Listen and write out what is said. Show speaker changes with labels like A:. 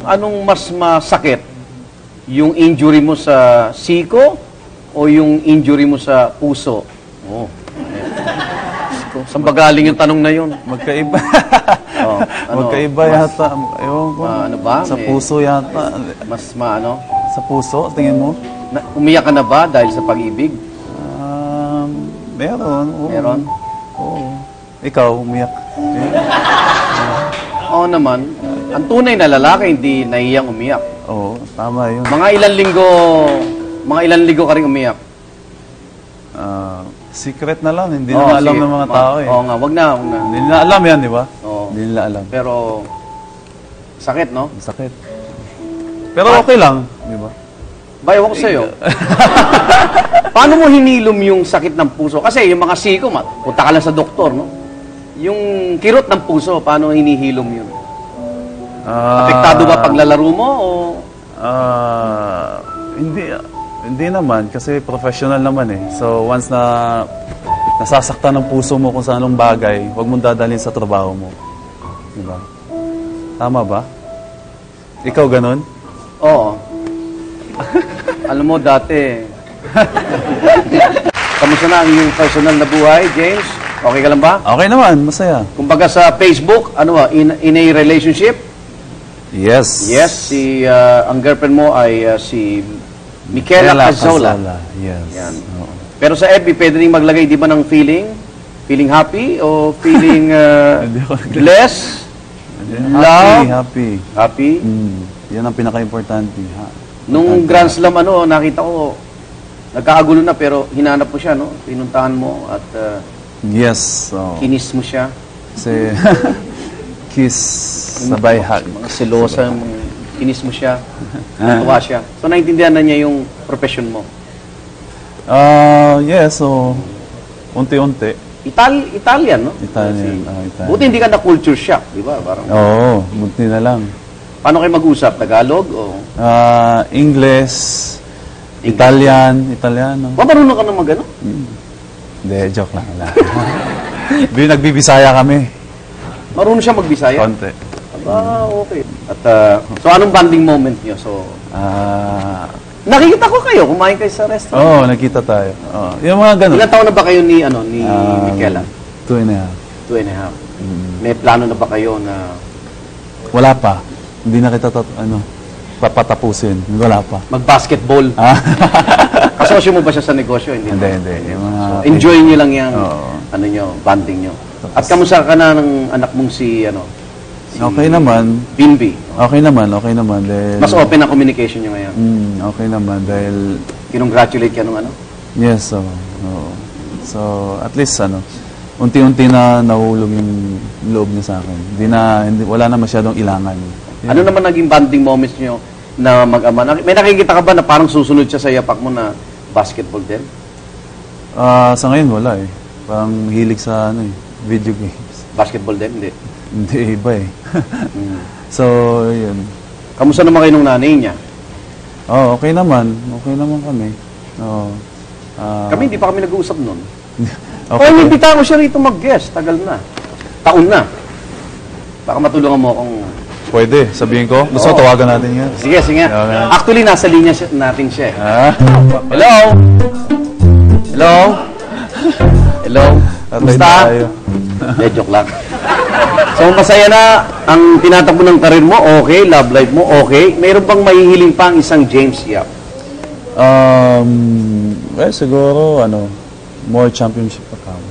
A: Anong mas masakit? Yung injury mo sa siko o yung injury mo sa puso? Oh. Saan ba galing yung tanong na yun?
B: Magkaiba.
A: Oh,
B: Magkaiba yata. Ewan ko.
A: ano ba?
B: Sa puso yata.
A: Mas maano?
B: Sa puso, tingin mo?
A: Umiyak ka na ba dahil sa pag-ibig?
B: Meron. Oo.
A: Meron?
B: Oo. Ikaw, umiyak.
A: Oo naman. Ang tunay na lalaki, hindi naiyang umiyak.
B: Oo, tama yun.
A: Mga ilan linggo ka rin umiyak.
B: Secret na lang. Hindi na alam ng mga tao eh.
A: Oo nga, wag na.
B: Hindi nila alam yan, di ba?
A: Oo.
B: Hindi nila alam.
A: Pero, sakit, no?
B: Sakit. Pero okay lang, di ba?
A: Bayaw ko sa'yo. Paano mo hinilom yung sakit ng puso? Kasi yung mga siko, punta ka lang sa doktor, no? Yung kirot ng puso, paano hinihilom yun? Apektado ba paglalaro mo o
B: hindi naman kasi professional naman eh. So once na nasasaktan ng puso mo kung sa anong bagay, huwag mong dadalhin sa trabaho mo. Di ba? Tama ba? Ikaw ganun?
A: Oo. Alam mo dati. Kamusta na ang iyong personal na buhay, James? Okay ka lang ba?
B: Okay naman, masaya.
A: Kumbaga sa Facebook, ano ba, in a relationship?
B: Yes.
A: Yes, ang girlfriend mo ay si Michaela Cazola.
B: Yes.
A: Yan. Pero sa FB, pwede rin maglagay, di ba, ng feeling? Feeling happy o feeling blessed? Love?
B: Happy.
A: Happy?
B: Yan ang pinaka-importante.
A: Nung Grand Slam, nakita ko, nagkakagulo na pero hinanap mo siya, no? Pinuntahan mo at
B: yes.
A: kinis mo siya.
B: Kasi kiss sabay hug.
A: Mga selosa, kinis mo siya. Natuwa siya. So, naintindihan na niya yung profession mo.
B: Yes, so unti-unti.
A: Italian, no?
B: Italian.
A: Buti hindi ka na-culture shock, di ba?
B: Oo, buti na lang.
A: Paano kayo mag-usap? Tagalog o?
B: English, Italiano.
A: Marunong ka na mag-ano?
B: Hindi, joke lang. Nagbibisaya kami.
A: Marunong siya mag-Bisaya?
B: Konti.
A: Okay. At, so, anong bonding moment niyo? So, nakikita ko kayo, kumain kayo sa restaurant.
B: Oo, nakita tayo. Yung mga ganun.
A: Ilan taon na ba kayo ni Michaela?
B: 2.5.
A: 2.5. May plano na ba kayo na...
B: Wala pa. Hindi na kita papatapusin. Wala pa.
A: Mag-basketball? Kasosyo mo ba siya sa negosyo? Hindi.
B: Yung mga
A: so, enjoy niyo lang yung bonding niyo. At kamusta ka na ng anak mong si
B: okay naman.
A: Binbi?
B: Okay naman. Dahil,
A: mas open ang communication niyo ngayon?
B: Okay naman dahil...
A: Kinongratulate ka nung
B: Yes, so at least unti-unti na nahulog yung loob niya sa akin. Wala na masyadong ilangan.
A: Ano naman naging bonding moments niyo na mag-ama? May nakikita ka ba na parang susunod siya sa yapak mo na basketball din?
B: Sa ngayon wala eh. Parang hilig sa video games.
A: Basketball din? Hindi.
B: Hindi, iba eh. So, yun.
A: Kamusta naman kayo nung nanay niya?
B: Okay naman. Okay naman kami.
A: Kami, hindi pa kami nag-uusap nun.
B: Okay.
A: Inimbita ko siya rito mag-guest. Tagal na. Taon na. Baka matulungan mo akong...
B: Pwede, sabihin ko. Gusto ko tawagan natin yan.
A: Sige.
B: Okay.
A: Actually, nasa linya natin siya. Hello? Kumusta? Joke lang. So, masaya na ang tinatakbo ng karir mo, okay. Love life mo, okay. Mayroon bang mahihiling pa ang isang James Yap?
B: Well, siguro, more championship account.